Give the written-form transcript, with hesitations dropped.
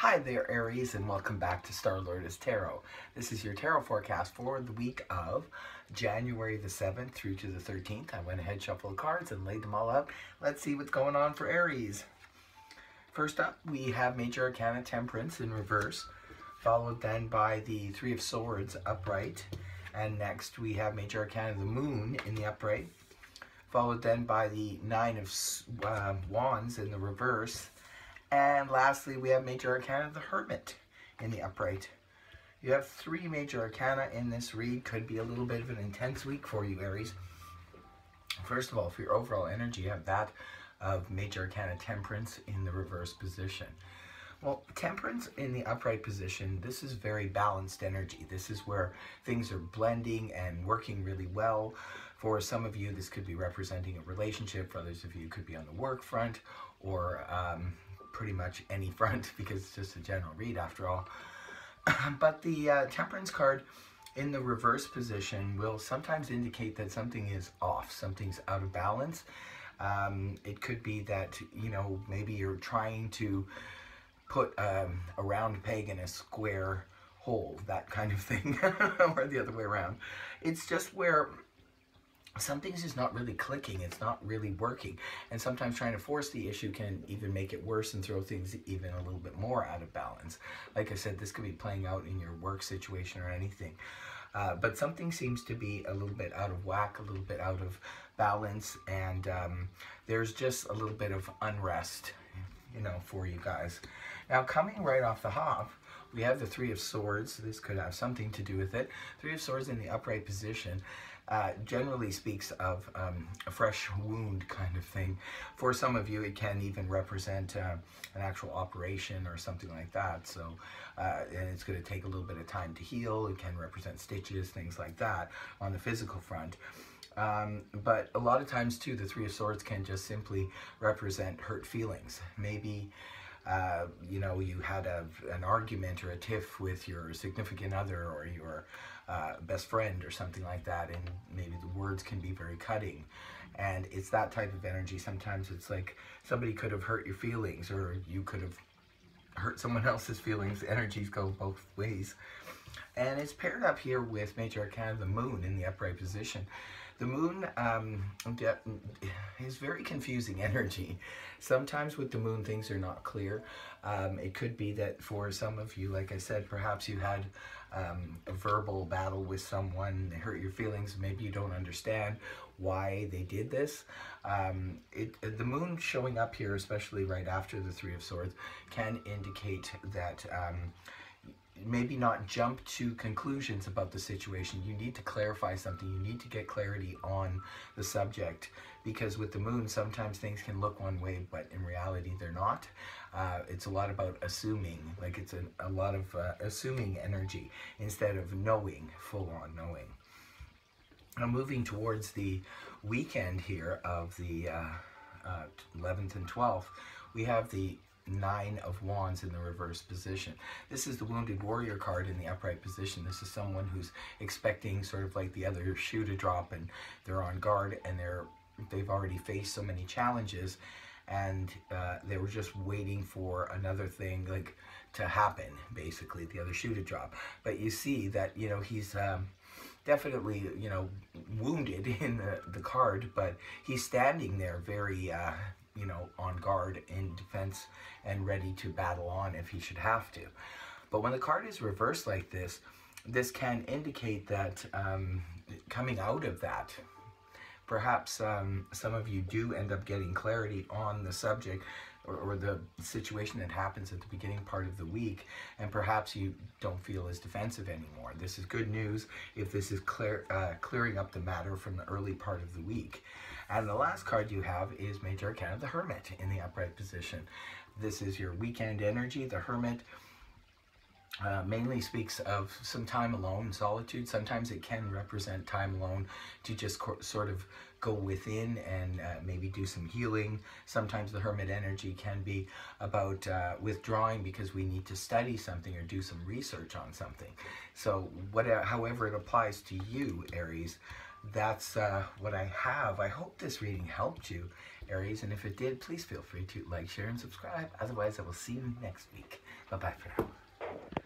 Hi there, Aries, and welcome back to Star Lotus Tarot. This is your tarot forecast for the week of January the 7th through to the 13th. I went ahead, shuffled the cards, and laid them all out. Let's see what's going on for Aries. First up, we have Major Arcana Temperance in reverse, followed then by the Three of Swords upright. And next, we have Major Arcana the Moon in the upright, followed then by the Nine of Wands in the reverse. And lastly, we have Major Arcana the Hermit in the upright. You have three Major Arcana in this read. Could be a little bit of an intense week for you, Aries. First of all, for your overall energy, you have that of Major Arcana Temperance in the reverse position. Well, Temperance in the upright position, this is very balanced energy. This is where things are blending and working really well. For some of you, this could be representing a relationship. For others of you, it could be on the work front or pretty much any front, because it's just a general read after all. But the Temperance card in the reverse position will sometimes indicate that something is off, something's out of balance. It could be that, you know, maybe you're trying to put a round peg in a square hole, that kind of thing, or the other way around. It's just where something's just not really clicking, it's not really working, and sometimes trying to force the issue can even make it worse and throw things even a little bit more out of balance. Like I said, this could be playing out in your work situation or anything, but something seems to be a little bit out of whack, a little bit out of balance, and there's just a little bit of unrest, you know, for you guys. Now, coming right off the hop, we have the Three of Swords. This could have something to do with it. Three of Swords in the upright position generally speaks of a fresh wound kind of thing. For some of you, it can even represent an actual operation or something like that. So, and it's going to take a little bit of time to heal. It can represent stitches, things like that on the physical front. But a lot of times too, the Three of Swords can just simply represent hurt feelings. Maybe you know, you had an argument or a tiff with your significant other or your best friend or something like that, and maybe the words can be very cutting, and it's that type of energy. Sometimes it's like somebody could have hurt your feelings, or you could have hurt someone else's feelings. Energies go both ways, and it's paired up here with Major Arcana the Moon in the upright position. The Moon is very confusing energy. Sometimes with the Moon, things are not clear. It could be that for some of you, like I said, perhaps you had a verbal battle with someone, they hurt your feelings, maybe you don't understand why they did this. The Moon showing up here, especially right after the Three of Swords, can indicate that maybe not jump to conclusions about the situation. You need to clarify something. You need to get clarity on the subject, because with the Moon, sometimes things can look one way, but in reality, they're not. It's a lot about assuming, like it's a lot of assuming energy instead of knowing, full-on knowing. Now, moving towards the weekend here of the 11th and 12th, we have the Nine of Wands in the reverse position. This is the Wounded Warrior card in the upright position. This is someone who's expecting sort of like the other shoe to drop, and they're on guard, and they've already faced so many challenges, and they were just waiting for another thing like to happen, basically the other shoe to drop. But you see that, you know, he's definitely, you know, wounded in the card, but he's standing there very you know, on guard, in defense, and ready to battle on if he should have to. But when the card is reversed like this, this can indicate that coming out of that, perhaps some of you do end up getting clarity on the subject or the situation that happens at the beginning part of the week, and perhaps you don't feel as defensive anymore. This is good news if this is clearing up the matter from the early part of the week. And the last card you have is Major Arcana the Hermit in the upright position. This is your weekend energy. The Hermit mainly speaks of some time alone, solitude. Sometimes it can represent time alone to just sort of go within and maybe do some healing. Sometimes the Hermit energy can be about withdrawing because we need to study something or do some research on something. So however it applies to you, Aries, that's what I have. I hope this reading helped you, Aries, and if it did, please feel free to like, share, and subscribe. Otherwise, I will see you next week. Bye-bye for now.